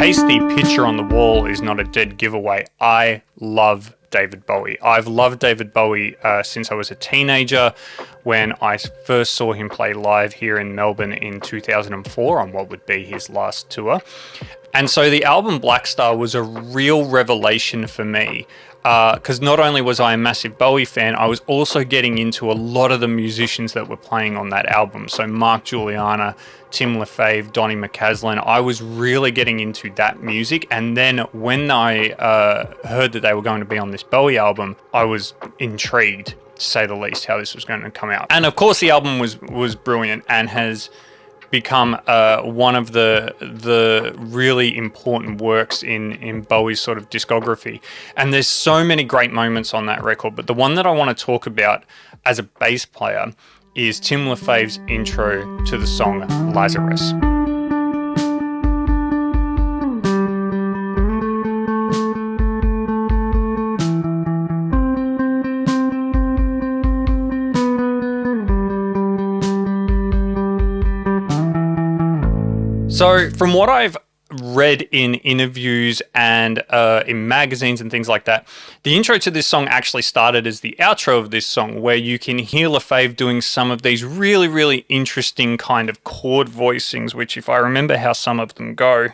case the picture on the wall is not a dead giveaway, I love David Bowie. I've loved David Bowie since I was a teenager, when I first saw him play live here in Melbourne in 2004 on what would be his last tour. And so the album Blackstar was a real revelation for me, because not only was I a massive Bowie fan, I was also getting into a lot of the musicians that were playing on that album. So Mark Juliana, Tim Lefebvre, Donny McCaslin, I was really getting into that music. And then when I heard that they were going to be on this Bowie album, I was intrigued, to say the least, how this was going to come out. And of course the album was brilliant and has become one of the really important works in Bowie's sort of discography. And there's so many great moments on that record, but the one that I want to talk about as a bass player is Tim Lefebvre's intro to the song Lazarus. So from what I've read in interviews and in magazines and things like that, the intro to this song actually started as the outro of this song, where you can hear Lefebvre doing some of these really, really interesting kind of chord voicings, which, if I remember how some of them go,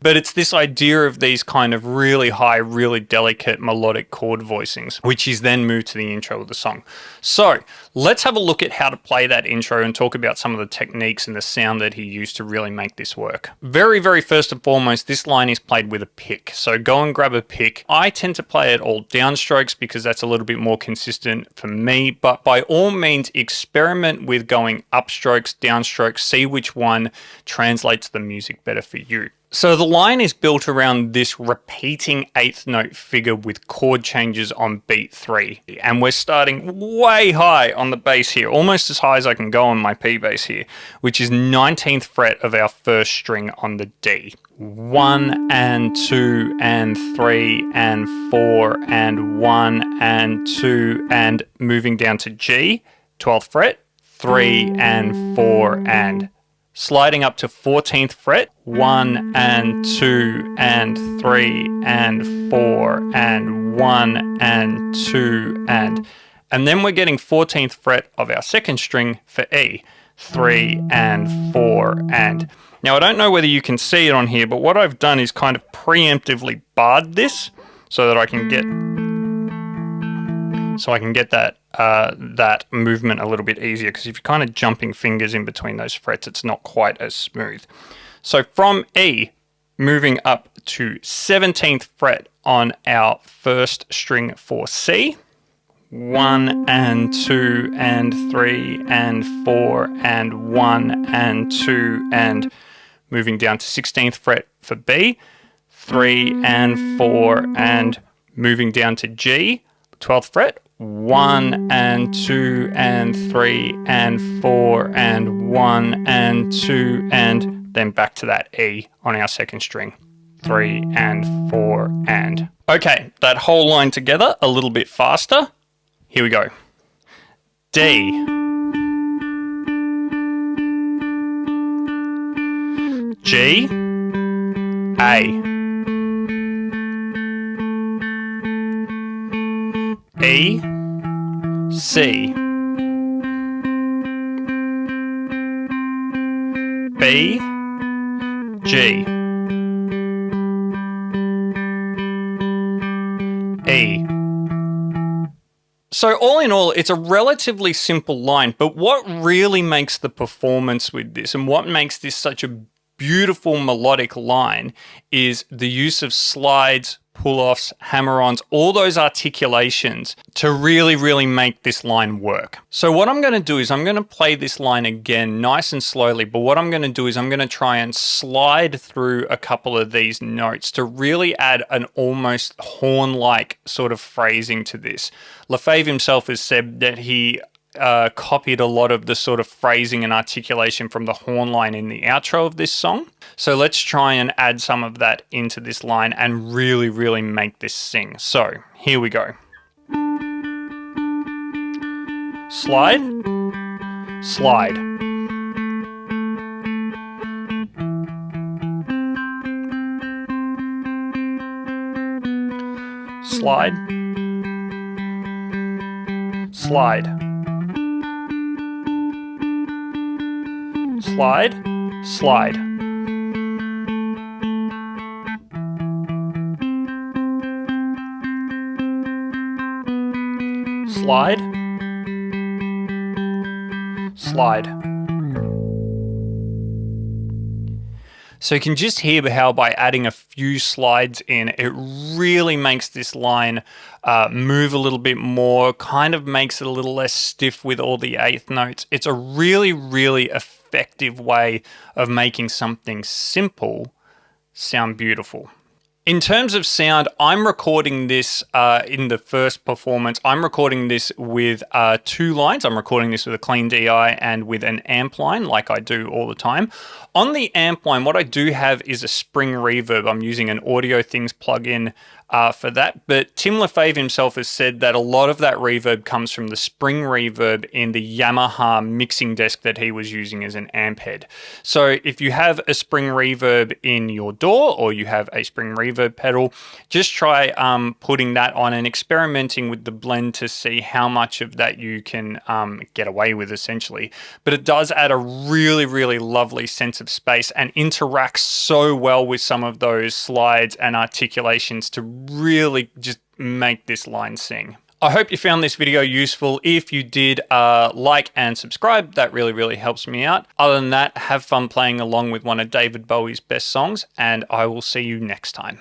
but it's this idea of these kind of really high, really delicate melodic chord voicings, which is then moved to the intro of the song. So let's have a look at how to play that intro and talk about some of the techniques and the sound that he used to really make this work. Very, very first and foremost, this line is played with a pick. So go and grab a pick. I tend to play it all downstrokes because that's a little bit more consistent for me, but by all means experiment with going upstrokes, downstrokes, see which one translates the music better for you. So the line is built around this repeating eighth note figure with chord changes on beat 3. And we're starting way high on the bass here, almost as high as I can go on my P bass here, which is 19th fret of our first string on the D. 1 and 2 and 3 and 4 and 1 and 2 and moving down to G, 12th fret, 3 and 4 and sliding up to 14th fret, 1 and 2 and 3 and 4 and 1 and 2 and then we're getting 14th fret of our second string for E, 3 and 4 and. Now I don't know whether you can see it on here, but what I've done is kind of preemptively barred this so that I can get that movement a little bit easier, because if you're kind of jumping fingers in between those frets, it's not quite as smooth. So from E, moving up to 17th fret on our first string for C, 1 and 2 and 3 and 4 and 1 and 2 and moving down to 16th fret for B, 3 and 4 and moving down to G, 12th fret, 1 and 2 and 3 and 4 and 1 and 2 and then back to that E on our second string, 3 and 4 and. Okay, that whole line together a little bit faster. Here we go. D, G, A, E, C, B, G, E. So all in all, it's a relatively simple line, but what really makes the performance with this and what makes this such a beautiful melodic line is the use of slides, pull-offs, hammer-ons, all those articulations to really, really make this line work. So what I'm going to do is I'm going to play this line again nice and slowly, but what I'm going to do is I'm going to try and slide through a couple of these notes to really add an almost horn-like sort of phrasing to this. Lefebvre himself has said that he copied a lot of the sort of phrasing and articulation from the horn line in the outro of this song. So let's try and add some of that into this line and really, really make this sing. So here we go. Slide, slide. Slide, slide. Slide, slide. Slide, slide. So you can just hear how by adding a few slides in, it really makes this line move a little bit more, kind of makes it a little less stiff with all the eighth notes. It's a really, really effective way of making something simple sound beautiful. In terms of sound, I'm recording this in the first performance. I'm recording this with 2 lines. I'm recording this with a clean DI and with an amp line like I do all the time. On the amp line, what I do have is a spring reverb. I'm using an Audio Things plugin for that. But Tim Lefebvre himself has said that a lot of that reverb comes from the spring reverb in the Yamaha mixing desk that he was using as an amp head. So if you have a spring reverb in your DAW or you have a spring reverb pedal, just try putting that on and experimenting with the blend to see how much of that you can get away with, essentially. But it does add a really, really lovely sense of space and interacts so well with some of those slides and articulations to really just make this line sing. I hope you found this video useful. If you did, like and subscribe. That really, really helps me out. Other than that, have fun playing along with one of David Bowie's best songs, and I will see you next time.